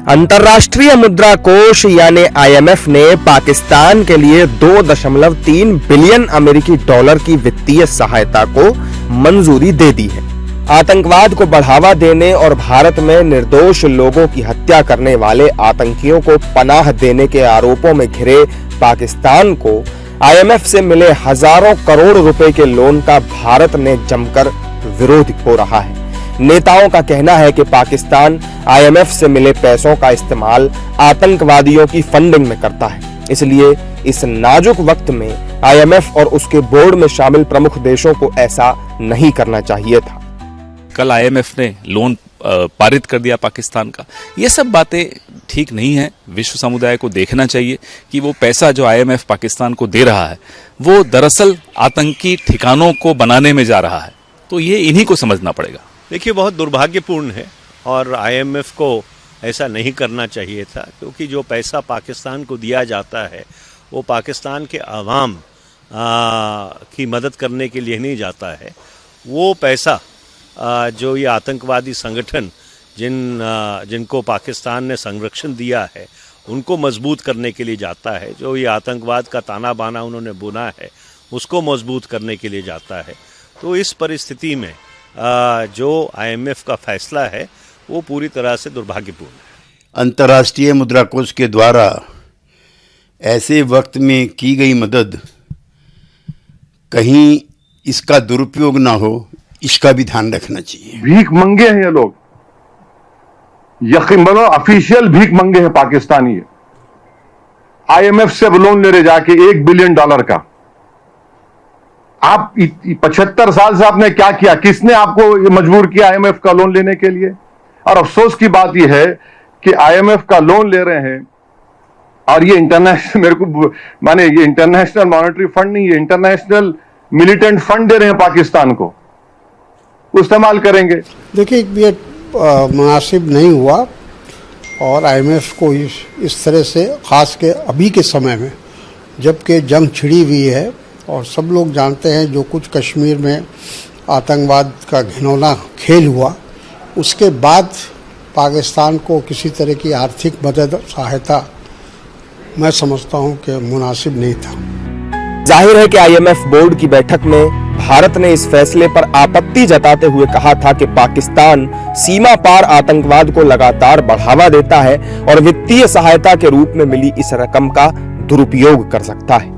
अंतर्राष्ट्रीय मुद्रा कोष यानी आईएमएफ ने पाकिस्तान के लिए 2.3 बिलियन अमेरिकी डॉलर की वित्तीय सहायता को मंजूरी दे दी है। आतंकवाद को बढ़ावा देने और भारत में निर्दोष लोगों की हत्या करने वाले आतंकियों को पनाह देने के आरोपों में घिरे पाकिस्तान को आईएमएफ से मिले हजारों करोड़ रुपए के लोन का भारत ने जमकर विरोध हो रहा है। नेताओं का कहना है कि पाकिस्तान आईएमएफ से मिले पैसों का इस्तेमाल आतंकवादियों की फंडिंग में करता है, इसलिए इस नाजुक वक्त में आईएमएफ और उसके बोर्ड में शामिल प्रमुख देशों को ऐसा नहीं करना चाहिए था। कल आईएमएफ ने लोन पारित कर दिया पाकिस्तान का। ये सब बातें ठीक नहीं है। विश्व समुदाय को देखना चाहिए कि वो पैसा जो आईएमएफ पाकिस्तान को दे रहा है वो दरअसल आतंकी ठिकानों को बनाने में जा रहा है। तो ये इन्हीं को समझना पड़ेगा। देखिए, बहुत दुर्भाग्यपूर्ण है और आईएमएफ को ऐसा नहीं करना चाहिए था, क्योंकि जो पैसा पाकिस्तान को दिया जाता है वो पाकिस्तान के आवाम की मदद करने के लिए नहीं जाता है। वो पैसा जो ये आतंकवादी संगठन जिनको पाकिस्तान ने संरक्षण दिया है उनको मजबूत करने के लिए जाता है। जो ये आतंकवाद का ताना बाना उन्होंने बुना है उसको मजबूत करने के लिए जाता है। तो इस परिस्थिति में जो आईएमएफ का फैसला है वो पूरी तरह से दुर्भाग्यपूर्ण है। अंतर्राष्ट्रीय मुद्रा कोष के द्वारा ऐसे वक्त में की गई मदद कहीं इसका दुरुपयोग ना हो, इसका भी ध्यान रखना चाहिए। भीख मंगे हैं ये लोग, यकीन मानो ऑफिशियल भीख मंगे हैं पाकिस्तानी। आईएमएफ से लोन ले रहे जाके $1 बिलियन का। आप 75 साल से आपने क्या किया? किसने आपको मजबूर किया आईएमएफ का लोन लेने के लिए? और अफसोस की बात यह है कि आईएमएफ का लोन ले रहे हैं और ये इंटरनेशनल ये इंटरनेशनल मॉनेटरी फंड नहीं, ये इंटरनेशनल मिलिटेंट फंड दे रहे हैं पाकिस्तान को, इस्तेमाल करेंगे। देखिए, ये मुनासिब नहीं हुआ और आईएमएफ को इस तरह से, खास के अभी के समय में जबकि जंग छिड़ी हुई है और सब लोग जानते हैं जो कुछ कश्मीर में आतंकवाद का घिनौना खेल हुआ, उसके बाद पाकिस्तान को किसी तरह की आर्थिक मदद सहायता मैं समझता हूं कि मुनासिब नहीं था। जाहिर है कि आईएमएफ बोर्ड की बैठक में भारत ने इस फैसले पर आपत्ति जताते हुए कहा था कि पाकिस्तान सीमा पार आतंकवाद को लगातार बढ़ावा देता है और वित्तीय सहायता के रूप में मिली इस रकम का दुरुपयोग कर सकता है।